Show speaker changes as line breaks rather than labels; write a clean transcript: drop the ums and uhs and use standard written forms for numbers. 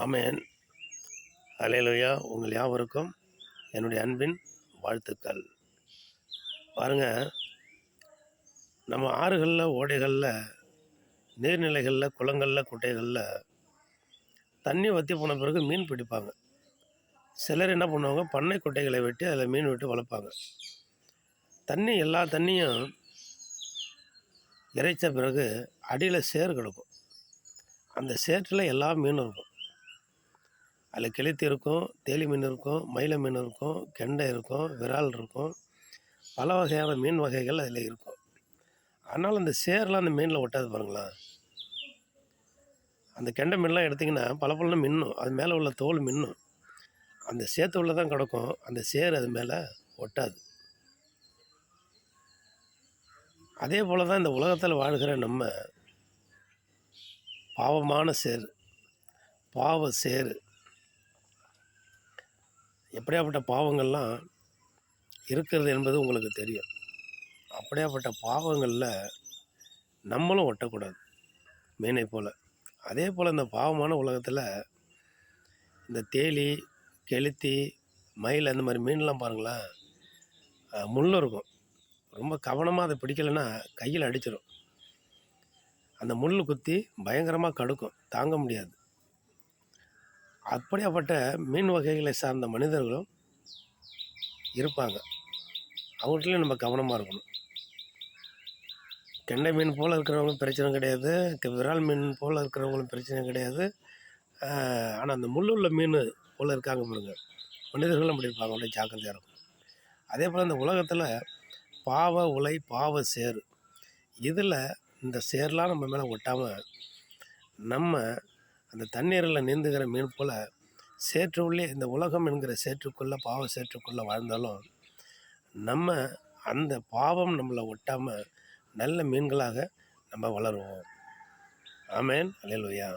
ஆமென். அல்லேலூயா. உங்கள் யாவருக்கும் என்னுடைய அன்பின் வாழ்த்துக்கள். பாருங்க, நம்ம ஆறுகளில், ஓடைகளில், நீர்நிலைகளில், குளங்களில், குட்டைகளில் தண்ணி வற்றி போன பிறகு மீன் பிடிப்பாங்க. சிலர் என்ன பண்ணுவாங்க, பண்ணை குட்டைகளை வெட்டி அதில் மீன் விட்டு வளர்ப்பாங்க. எல்லா தண்ணியும் இறைச்ச பிறகு அடியில் சேறு கிடக்கும். அந்த சேற்றில் எல்லா மீனும் இருக்கும். அதில் கெளுத்தி இருக்கும், தேலி மீன் இருக்கும், மயில மீன் இருக்கும், கெண்டை இருக்கும், விரால் இருக்கும், பல வகையான மீன் வகைகள் அதில் இருக்கும். ஆனால் அந்த சேரெலாம் அந்த மீனில் ஒட்டாது பாருங்களேன். அந்த கெண்டை மீன்லாம் எடுத்திங்கன்னா பல மின்னும், அது மேலே உள்ள தோல் மின்னும். அந்த சேற்று உள்ள தான் கிடக்கும், அந்த சேர் அது மேலே ஒட்டாது. அதே போல் தான் இந்த உலகத்தில் வாழ்கிற நம்ம பாவமான சேர், பாவ சேர். எப்படியாப்பட்ட பாவங்கள்லாம் இருக்கிறது என்பது உங்களுக்கு தெரியும். அப்படியாப்பட்ட பாவங்களில் நம்மளும் ஒட்டக்கூடாது, மீனை போல். அதே போல் இந்த பாவமான உலகத்தில் இந்த தேலி, கெளுத்தி, மயில் அந்த மாதிரி மீன்லாம் பாருங்களேன், முள் இருக்கும். ரொம்ப கவனமாக அதை பிடிக்கலைன்னா கையில் அடிச்சிடும். அந்த முள் குத்தி பயங்கரமாக கடுக்கும், தாங்க முடியாது. அப்படியாப்பட்ட மீன் வகைகளை சார்ந்த மனிதர்களும் இருப்பாங்க. அவங்கள்ட்டையும் நம்ம கவனமாக இருக்கணும். கெண்டை மீன் போல் இருக்கிறவங்க பிரச்சனை கிடையாது, விரால் மீன் போல் இருக்கிறவங்களும் பிரச்சனை கிடையாது. ஆனால் அந்த முள்ளுள்ள மீன் போல் இருக்காங்க பாருங்க, மனிதர்களும் அப்படி இருப்பாங்க. அப்படியே ஜாக்கிரதையாக இருக்கும். அதே போல் இந்த உலகத்தில் பாவ உலை, பாவ சேர், இதில் இந்த சேர்லாம் நம்ம மேலே ஒட்டாமல் நம்ம அந்த தண்ணீரில் நீந்துகிற மீன் போல் சேற்று உள்ளே, இந்த உலகம் என்கிற சேற்றுக்குள்ளே, பாவ சேற்றுக்குள்ளே வாழ்ந்தாலும் நம்ம அந்த பாவம் நம்மளை ஒட்டாமல் நல்ல மீன்களாக நம்ம வளருவோம். ஆமென். அல்லேலூயா.